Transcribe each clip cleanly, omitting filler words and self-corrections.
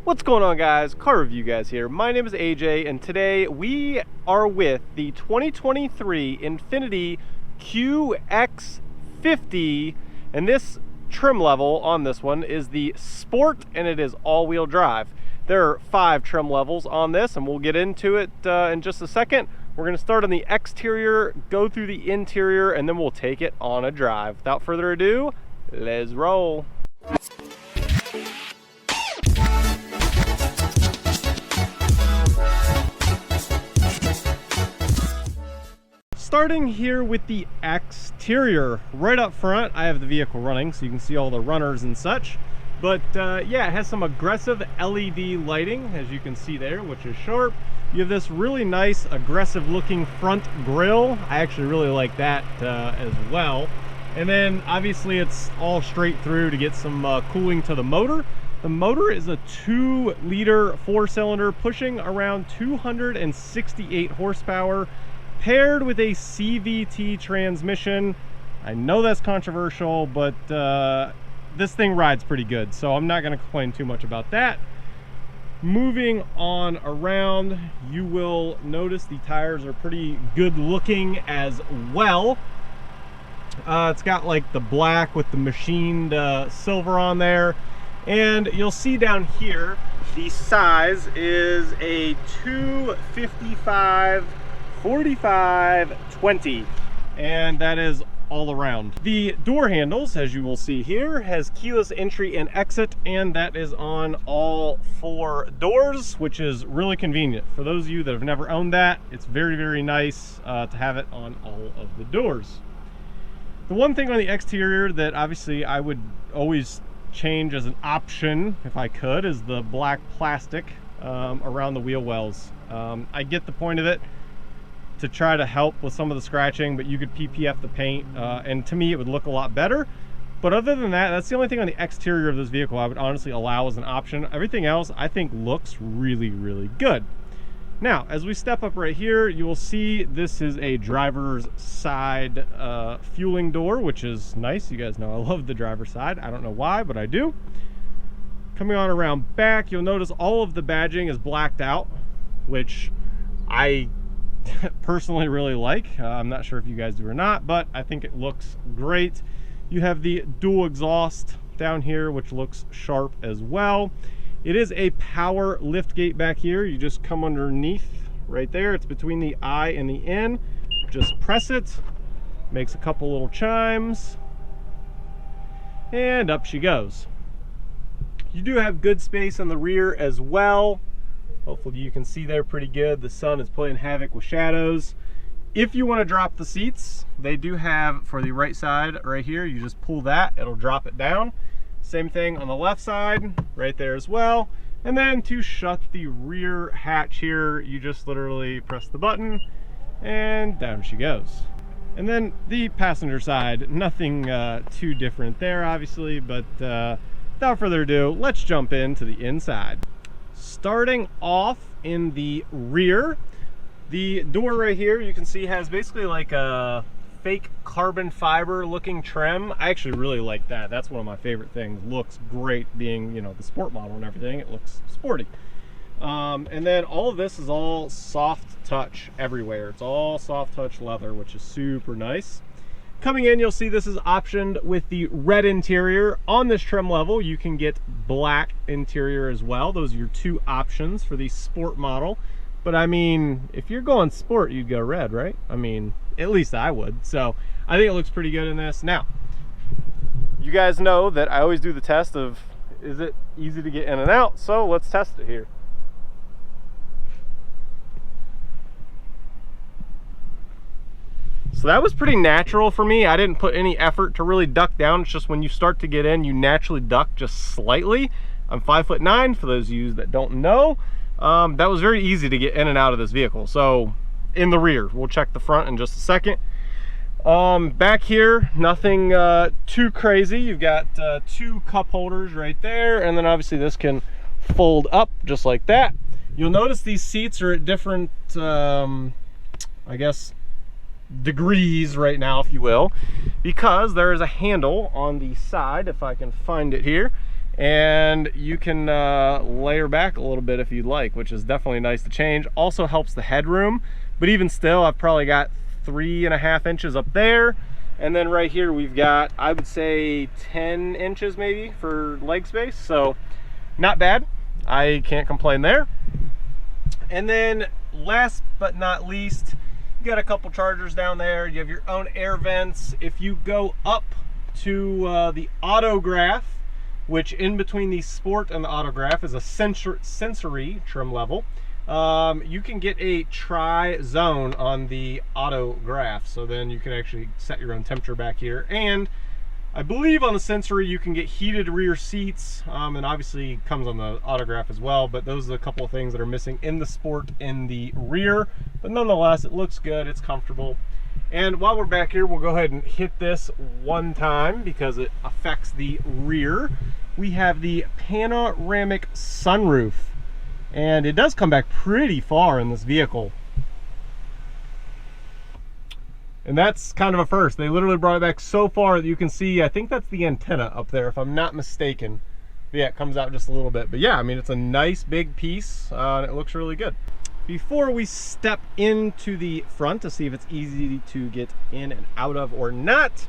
What's going on, guys? Car Review Guys here. My name is AJ, and today we are with the 2023 Infiniti QX50, and this trim level on this one is the Sport, and it is all-wheel drive. There are 5 trim levels on this, and we'll get into it in just a second. We're going to start on the exterior, go through the interior, and then we'll take it on a drive. Without further ado, let's roll. Starting here with the exterior, right up front I have the vehicle running so you can see all the runners and such, but yeah, it has some aggressive LED lighting, as you can see there, which is sharp. You have this really nice aggressive looking front grille. I actually really like that as well. And then obviously it's all straight through to get some cooling to the motor. The motor is a 2-liter 4-cylinder pushing around 268 horsepower, paired with a CVT transmission. I know that's controversial, but this thing rides pretty good, so I'm not going to complain too much about that. Moving on around, you will notice the tires are pretty good looking as well. It's got like the black with the machined silver on there, and you'll see down here the size is a 255 45/20, and that is all around. The door handles, as you will see here, has keyless entry and exit, and that is on all 4 doors, which is really convenient. For those of you that have never owned that, it's very, very nice to have it on all of the doors. The one thing on the exterior that obviously I would always change as an option if I could is the black plastic around the wheel wells. I get the point of it, to try to help with some of the scratching, but you could PPF the paint, and to me it would look a lot better. But other than that, that's the only thing on the exterior of this vehicle I would honestly allow as an option. Everything else I think looks really, really good. Now, as we step up right here, you will see this is a driver's side fueling door, which is nice. You guys know I love the driver's side. I don't know why, but I do. Coming on around back, you'll notice all of the badging is blacked out, which I personally really like. I'm not sure if you guys do or not, but I think it looks great. You have the dual exhaust down here, which looks sharp as well. It is a power lift gate back here. You just come underneath right there. It's between the I and the N. Just press it, makes a couple little chimes, and up she goes. You do have good space in the rear as well. Hopefully you can see there pretty good. The sun is playing havoc with shadows. If you want to drop the seats, they do have, for the right side right here, you just pull that, it'll drop it down. Same thing on the left side, right there as well. And then to shut the rear hatch here, you just literally press the button and down she goes. And then the passenger side, nothing too different there obviously, but without further ado, let's jump into the inside. Starting off in the rear, the door right here you can see has basically like a fake carbon fiber looking trim. I actually really like that. That's one of my favorite things. Looks great, being, you know, the sport model and everything. It looks sporty. And then all of this is all soft touch everywhere. It's all soft touch leather, which is super nice. Coming in, you'll see this is optioned with the red interior. On this trim level, you can get black interior as well. Those are your 2 options for the sport model. But I mean, if you're going sport, you'd go red, right? I mean, at least I would. So I think it looks pretty good in this. Now, you guys know that I always do the test of, is it easy to get in and out? So let's test it here. So that was pretty natural for me. I didn't put any effort to really duck down. It's just when you start to get in, you naturally duck just slightly. I'm 5'9", for those of you that don't know. That was very easy to get in and out of this vehicle. So in the rear, we'll check the front in just a second. Back here, nothing too crazy. You've got 2 cup holders right there, and then obviously this can fold up just like that. You'll notice these seats are at different, I guess, degrees right now, if you will, because there is a handle on the side, if I can find it here, And you can layer back a little bit if you'd like, which is definitely nice to change. Also helps the headroom, but even still, I've probably got 3.5 inches up there. And then right here, we've got, I would say 10 inches maybe for leg space. So not bad. I can't complain there. And then last but not least, you got a couple chargers down there. You have your own air vents. If you go up to the Autograph, which in between the Sport and the Autograph is a sensory trim level, you can get a tri-zone on the Autograph. So then you can actually set your own temperature back here. And I believe on the sensory you can get heated rear seats, and obviously comes on the Autograph as well, but those are a couple of things that are missing in the Sport in the rear. But nonetheless, it looks good, it's comfortable. And while we're back here, we'll go ahead and hit this one time because it affects the rear. We have the panoramic sunroof, and it does come back pretty far in this vehicle. And that's kind of a first. They literally brought it back so far that you can see, I think that's the antenna up there, if I'm not mistaken. But yeah, it comes out just a little bit. But yeah, I mean, it's a nice big piece, and it looks really good. Before we step into the front to see if it's easy to get in and out of or not,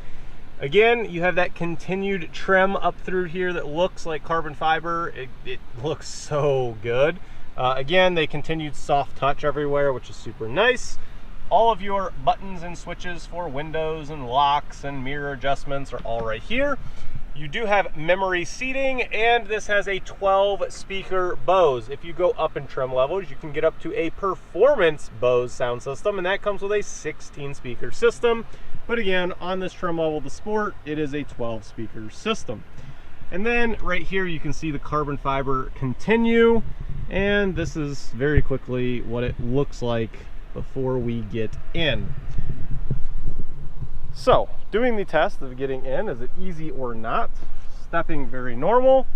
again, you have that continued trim up through here that looks like carbon fiber. It looks so good. Again, they continued soft touch everywhere, which is super nice. All of your buttons and switches for windows and locks and mirror adjustments are all right here. You do have memory seating, and this has a 12-speaker Bose. If you go up in trim levels, you can get up to a performance Bose sound system, and that comes with a 16-speaker system. But again, on this trim level, the Sport, it is a 12-speaker system. And then right here, you can see the carbon fiber continue, and this is very quickly what it looks like before we get in. So, doing the test of getting in, is it easy or not? Stepping very normal.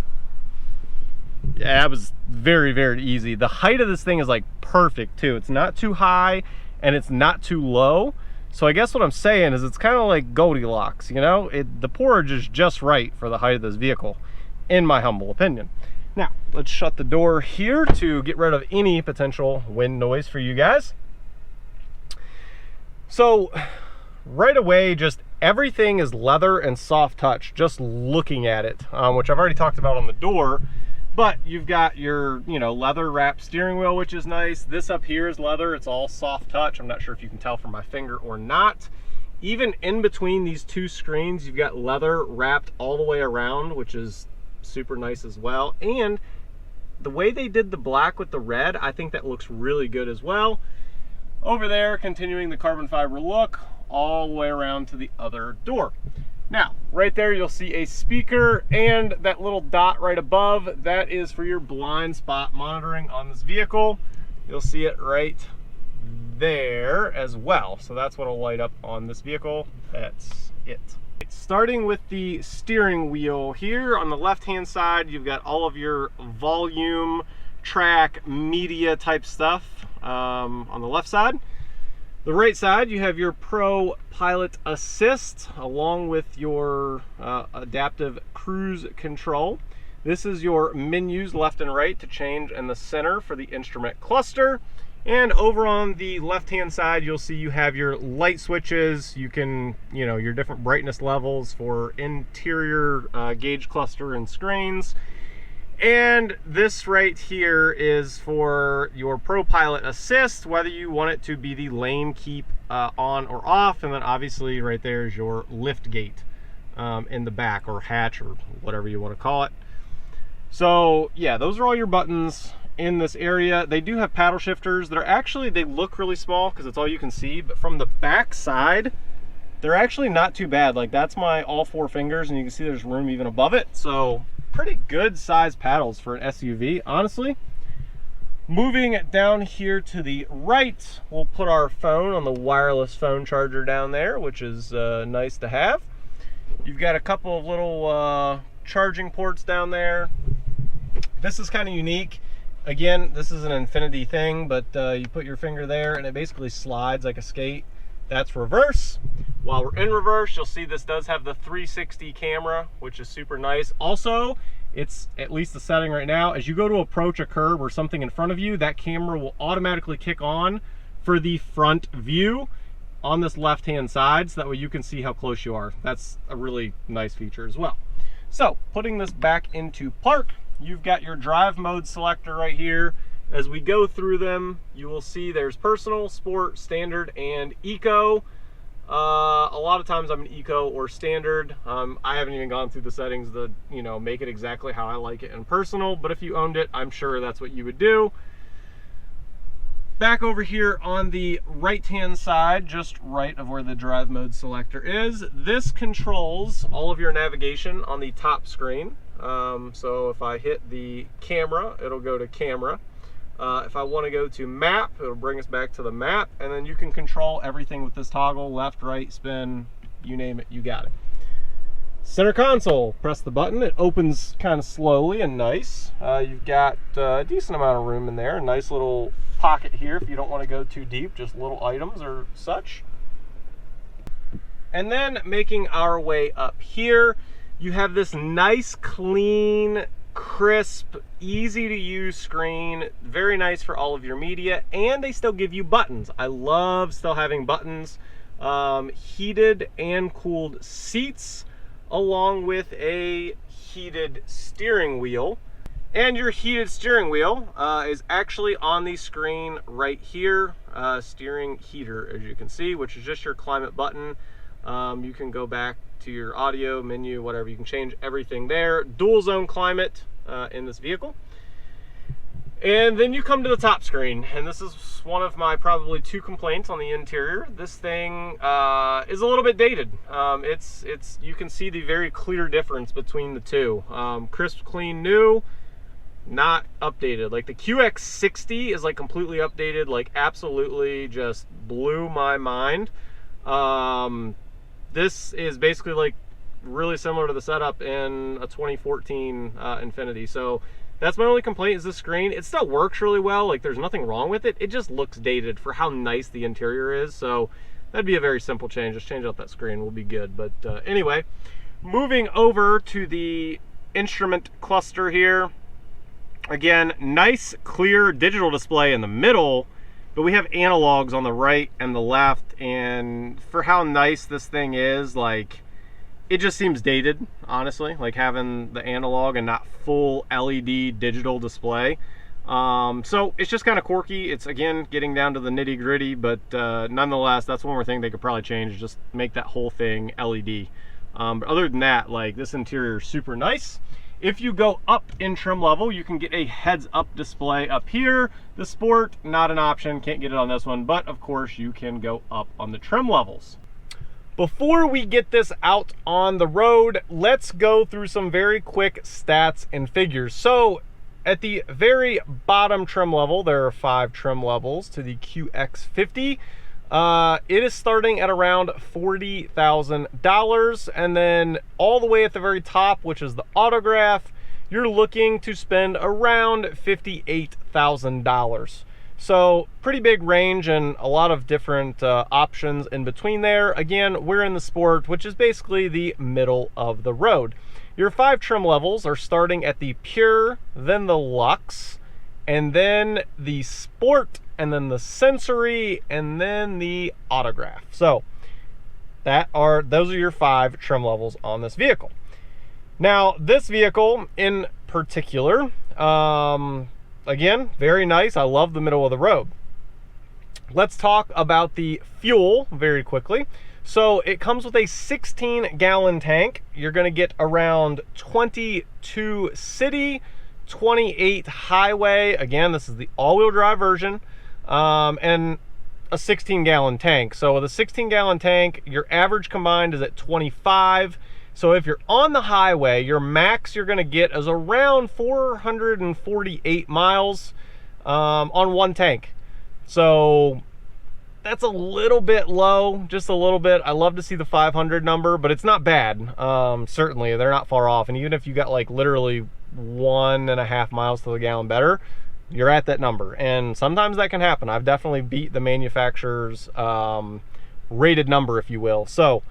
Yeah, it was very, very easy. The height of this thing is like perfect too. It's not too high and it's not too low. So I guess what I'm saying is it's kind of like Goldilocks, you know? The porridge is just right for the height of this vehicle, in my humble opinion. Now, let's shut the door here to get rid of any potential wind noise for you guys. So, right away, just everything is leather and soft touch, just looking at it, which I've already talked about on the door. But you've got your, leather wrapped steering wheel, which is nice. This up here is leather. It's all soft touch. I'm not sure if you can tell from my finger or not. Even in between these two screens, you've got leather wrapped all the way around, which is super nice as well. And the way they did the black with the red, I think that looks really good as well. Over there, continuing the carbon fiber look all the way around to the other door. Now, right there, you'll see a speaker, and that little dot right above, that is for your blind spot monitoring on this vehicle. You'll see it right there as well. So that's what will light up on this vehicle. That's it. Starting with the steering wheel here, on the left-hand side, you've got all of your volume, track, media type stuff on the left side. The right side, you have your Pro Pilot Assist along with your adaptive cruise control. This is your menus left and right to change in the center for the instrument cluster. And over on the left-hand side, you'll see you have your light switches. You can, your different brightness levels for interior gauge cluster and screens. And this right here is for your Pro Pilot Assist, whether you want it to be the lane keep on or off. And then obviously right there is your lift gate in the back, or hatch, or whatever you want to call it. So yeah, those are all your buttons in this area. They do have paddle shifters that are actually, they look really small because it's all you can see, but from the back side, they're actually not too bad. Like, that's my all 4 fingers, and you can see there's room even above it. So pretty good size paddles for an SUV, honestly. Moving down here to the right, we'll put our phone on the wireless phone charger down there, which is nice to have. You've got a couple of little charging ports down there. This is kind of unique. Again, this is an Infiniti thing, but you put your finger there and it basically slides like a skate. That's reverse. While we're in reverse, you'll see this does have the 360 camera, which is super nice. Also, It's at least the setting right now. As you go to approach a curb or something in front of you, that camera will automatically kick on for the front view on this left-hand side, so that way you can see how close you are. That's a really nice feature as well. So putting this back into park, you've got your drive mode selector right here. As we go through them, you will see there's personal, sport, standard, and eco. A lot of times I'm an eco or standard. I haven't even gone through the settings to, you know, make it exactly how I like it in personal, but if you owned it, I'm sure that's what you would do. Back over here on the right-hand side, just right of where the drive mode selector is, this controls all of your navigation on the top screen. So if I hit the camera, it'll go to camera. If I want to go to map, it'll bring us back to the map, and then you can control everything with this toggle, left, right, spin, you name it, you got it. Center console, press the button, it opens kind of slowly and nice. You've got a decent amount of room in there, a nice little pocket here if you don't want to go too deep, just little items or such. And then making our way up here, you have this nice, clean, crisp, easy to use screen, very nice for all of your media, and they still give you buttons. I love still having buttons. Heated and cooled seats, along with a heated steering wheel. And your heated steering wheel is actually on the screen right here. Steering heater, as you can see, which is just your climate button. You can go back to your audio menu, whatever, you can change everything there. Dual zone climate in this vehicle. And then you come to the top screen, and this is one of my probably 2 complaints on the interior. This thing is a little bit dated. You can see the very clear difference between the two. Crisp, clean, new, not updated. Like the QX50 is like completely updated, like absolutely just blew my mind. This is basically like really similar to the setup in a 2014 Infiniti. So that's my only complaint, is the screen. It still works really well, like there's nothing wrong with it. It just looks dated for how nice the interior is. So that'd be a very simple change. Just change out that screen, we'll be good. But anyway, moving over to the instrument cluster here. Again, nice clear digital display in the middle, but we have analogs on the right and the left, and for how nice this thing is, like, it just seems dated, honestly, like having the analog and not full LED digital display. So it's just kind of quirky. It's, again, getting down to the nitty gritty, but nonetheless, that's one more thing they could probably change, just make that whole thing LED. But other than that, like, this interior is super nice. If you go up in trim level, you can get a heads-up display up here. The Sport, not an option, can't get it on this one, but of course you can go up on the trim levels. Before we get this out on the road, let's go through some very quick stats and figures. So at the very bottom trim level, there are 5 trim levels to the QX50. It is starting at around $40,000, and then all the way at the very top, which is the autograph, you're looking to spend around $58,000. So pretty big range and a lot of different options in between there. Again, we're in the Sport, which is basically the middle of the road. Your 5 trim levels are starting at the Pure, then the Luxe, and then the Sport, and then the Sensory, and then the Autograph. So those are your 5 trim levels on this vehicle. Now, this vehicle in particular, again, very nice. I love the middle of the road. Let's talk about the fuel very quickly. So it comes with a 16-gallon tank. You're going to get around 22 city, 28 highway. Again, this is the all-wheel drive version, and a 16-gallon tank. So with a 16-gallon tank, your average combined is at 25. So if you're on the highway, your max you're going to get is around 448 miles on one tank. So that's a little bit low, just a little bit. I love to see the 500 number, but it's not bad. Certainly, they're not far off. And even if you got like literally 1.5 miles to the gallon better, you're at that number. And sometimes that can happen. I've definitely beat the manufacturer's rated number, if you will. So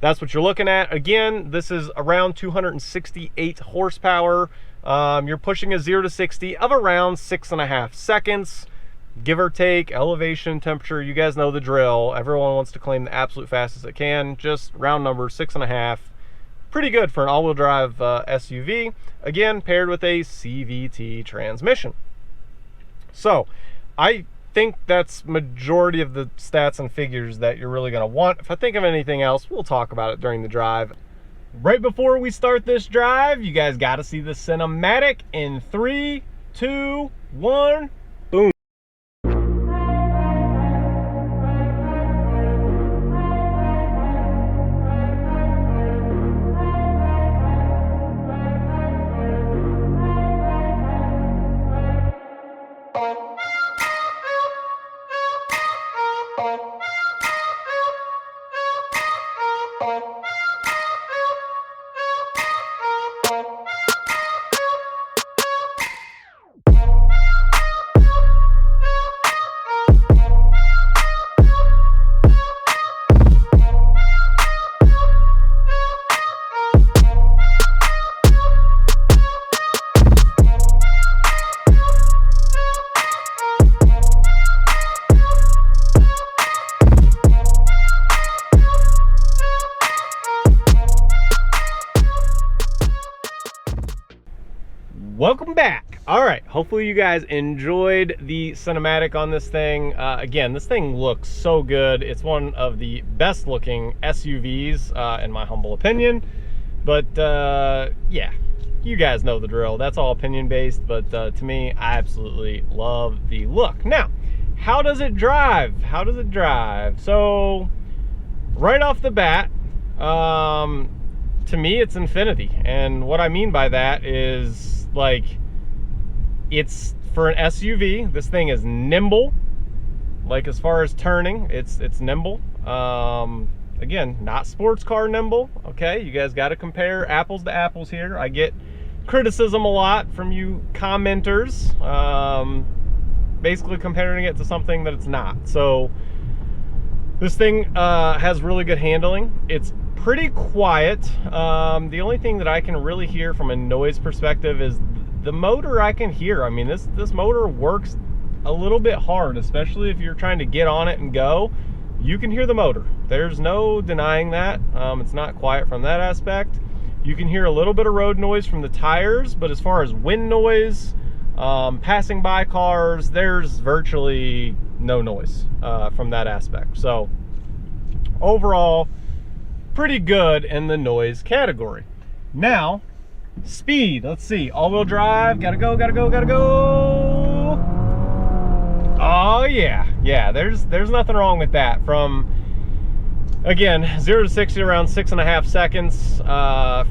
that's what you're looking at. Again, this is around 268 horsepower. You're pushing a 0 to 60 of around 6.5 seconds, give or take. Elevation, temperature, you guys know the drill. Everyone wants to claim the absolute fastest it can. Just round number, 6.5. Pretty good for an all-wheel drive SUV. Again, paired with a CVT transmission. So I think that's majority of the stats and figures that you're really going to want. If I think of anything else, we'll talk about it during the drive. Right before we start this drive, you guys got to see the cinematic in 3, 2, 1, boom. Welcome back. All right, hopefully you guys enjoyed the cinematic on this thing. Again, this thing looks so good. It's one of the best looking SUVs in my humble opinion. But yeah, you guys know the drill. That's all opinion based, but to me, I absolutely love the look. Now, how does it drive? How does it drive? So right off the bat, to me, it's Infiniti. And what I mean by that is, like, it's for an SUV, this thing is nimble. Like, as far as turning, it's nimble. Again, not sports car nimble. Okay, you guys got to compare apples to apples here. I get criticism a lot from you commenters, basically comparing it to something that it's not. So this thing has really good handling. It's pretty quiet. The only thing that I can really hear from a noise perspective is the motor. I can hear. I mean, this motor works a little bit hard, especially if you're trying to get on it and go. You can hear the motor. There's no denying that. It's not quiet from that aspect. You can hear a little bit of road noise from the tires, but as far as wind noise, passing by cars, there's virtually no noise from that aspect. So overall, pretty good in the noise category. Now, speed. Let's see. All-wheel drive. Gotta go, gotta go, gotta go. Oh, yeah. Yeah, there's nothing wrong with that. From, again, 0 to 60 around 6.5 seconds.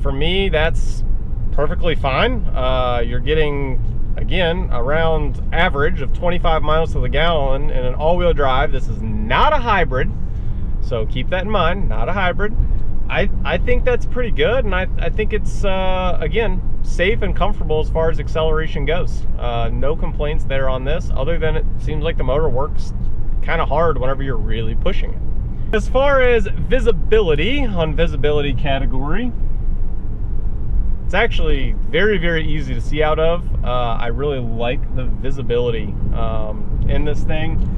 For me, that's perfectly fine. You're getting, again, around average of 25 miles to the gallon in an all-wheel drive. This is not a hybrid, so keep that in mind. Not a hybrid. I think that's pretty good, and I think it's, again, safe and comfortable as far as acceleration goes. No complaints there on this, other than it seems like the motor works kind of hard whenever you're really pushing it. As far as visibility, on visibility category, it's actually very, very easy to see out of. I really like the visibility in this thing.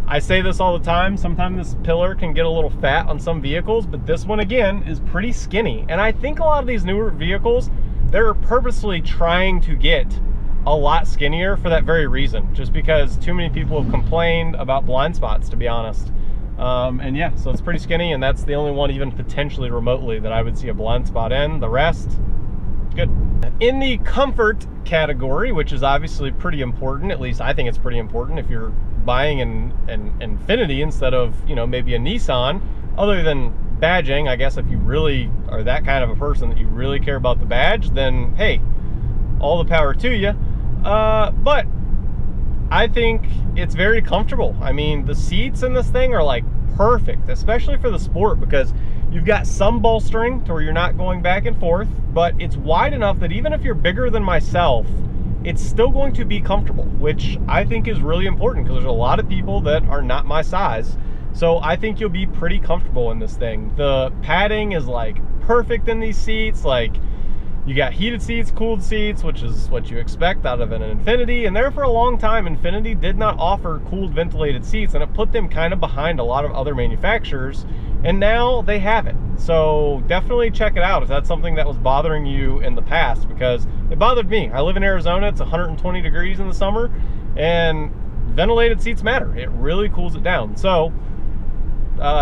I say this all the time, sometimes this pillar can get a little fat on some vehicles, but this one, again, is pretty skinny. And I think a lot of these newer vehicles, they're purposely trying to get a lot skinnier for that very reason, just because too many people have complained about blind spots, to be honest. And yeah, so it's pretty skinny, and that's the only one even potentially remotely that I would see a blind spot in. The rest, good. In the comfort category, which is obviously pretty important, at least I think it's pretty important if you're buying an Infiniti instead of, you know, maybe a Nissan, other than badging. I guess if you really are that kind of a person that you really care about the badge, then hey, all the power to you. But I think it's very comfortable. I mean, the seats in this thing are like perfect, especially for the Sport, because you've got some bolstering to where you're not going back and forth, but it's wide enough that even if you're bigger than myself, it's still going to be comfortable, which I think is really important, because there's a lot of people that are not my size. So I think you'll be pretty comfortable in this thing. The padding is like perfect in these seats. Like, you got heated seats, cooled seats, which is what you expect out of an Infiniti. And there for a long time, Infiniti did not offer cooled ventilated seats, and it put them kind of behind a lot of other manufacturers. And now they have it. So definitely check it out if that's something that was bothering you in the past, because it bothered me. I live in Arizona. It's 120 degrees in the summer, and ventilated seats matter. It really cools it down. So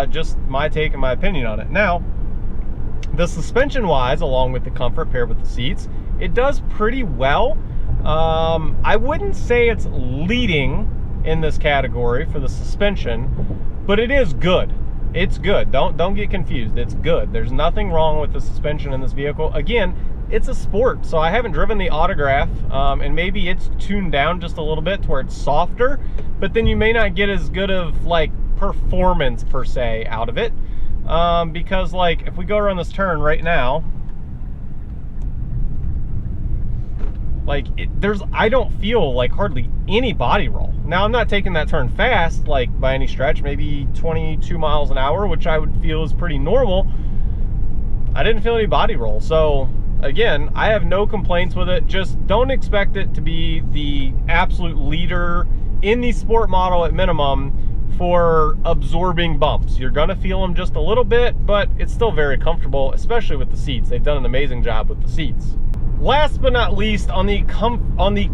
just my take and my opinion on it. Now, the suspension wise, along with the comfort paired with the seats, it does pretty well. I wouldn't say it's leading in this category for the suspension, but it is good. It's good. Don't get confused. It's good. There's nothing wrong with the suspension in this vehicle. Again, it's a sport, so I haven't driven the Autograph, and maybe it's tuned down just a little bit to where it's softer, but then you may not get as good of like performance per se out of it. Because like if we go around this turn right now, like I don't feel like hardly any body roll. Now, I'm not taking that turn fast, like by any stretch, maybe 22 miles an hour, which I would feel is pretty normal. I didn't feel any body roll. So again, I have no complaints with it. Just don't expect it to be the absolute leader in the sport model at minimum for absorbing bumps. You're gonna feel them just a little bit, but it's still very comfortable, especially with the seats. They've done an amazing job with the seats. Last but not least, on the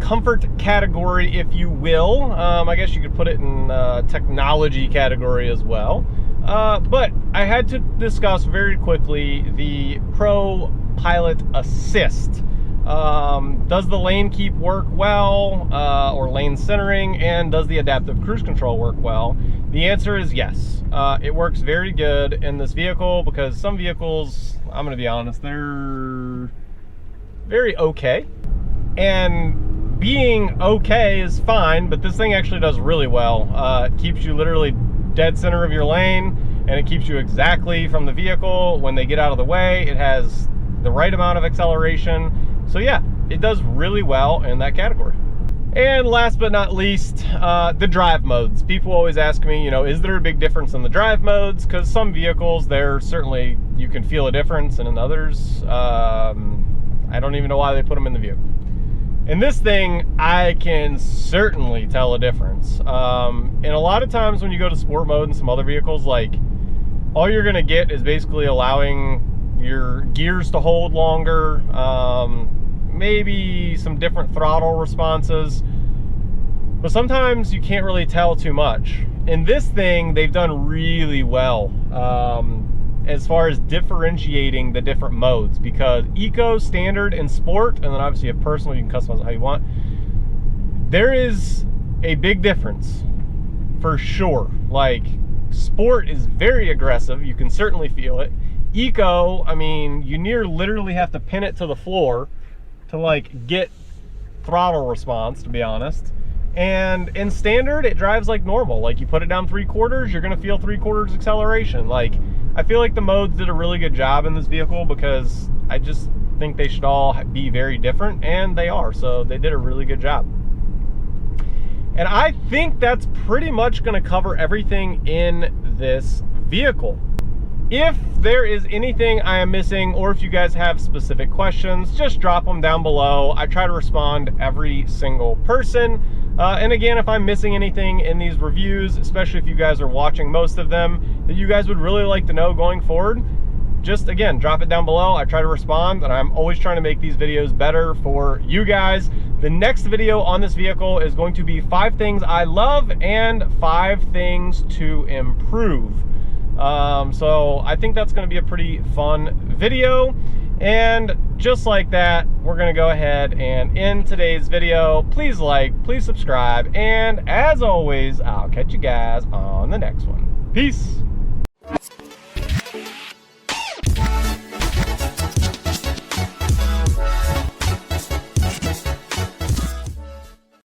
comfort category, if you will, I guess you could put it in technology category as well. But I had to discuss very quickly the Pro Pilot Assist. Does the lane keep work well, or lane centering, and does the adaptive cruise control work well? The answer is yes. It works very good in this vehicle, because some vehicles, I'm gonna be honest, they're very okay. And being okay is fine, but this thing actually does really well. It keeps you literally dead center of your lane, and it keeps you exactly from the vehicle. When they get out of the way, it has the right amount of acceleration. So yeah, it does really well in that category. And last but not least, the drive modes. People always ask me, you know, is there a big difference in the drive modes? Because some vehicles, certainly you can feel a difference, and in others, I don't even know why they put them in the vehicle. In this thing, I can certainly tell a difference. And a lot of times when you go to sport mode in some other vehicles, like, all you're gonna get is basically allowing your gears to hold longer, maybe some different throttle responses, but sometimes you can't really tell too much. In this thing, they've done really well as far as differentiating the different modes, because Eco, Standard, and Sport, and then obviously you have Personal, you can customize it how you want. There is a big difference for sure. Like, Sport is very aggressive, you can certainly feel it. Eco, I mean, you literally have to pin it to the floor to like get throttle response, to be honest. And in Standard, it drives like normal. Like, you put it down 3/4, you're gonna feel 3/4 acceleration. Like, I feel like the modes did a really good job in this vehicle, because I just think they should all be very different, and they are. So they did a really good job. And I think that's pretty much gonna cover everything in this vehicle. If there is anything I am missing, or if you guys have specific questions, just drop them down below. I try to respond to every single person. And again, if I'm missing anything in these reviews, especially if you guys are watching most of them, that you guys would really like to know going forward, just again, drop it down below. I try to respond, and I'm always trying to make these videos better for you guys. The next video on this vehicle is going to be 5 things I love and 5 things to improve. So I think that's going to be a pretty fun video. And just like that, we're going to go ahead and end today's video. Please like, please subscribe, and as always, I'll catch you guys on the next one. Peace.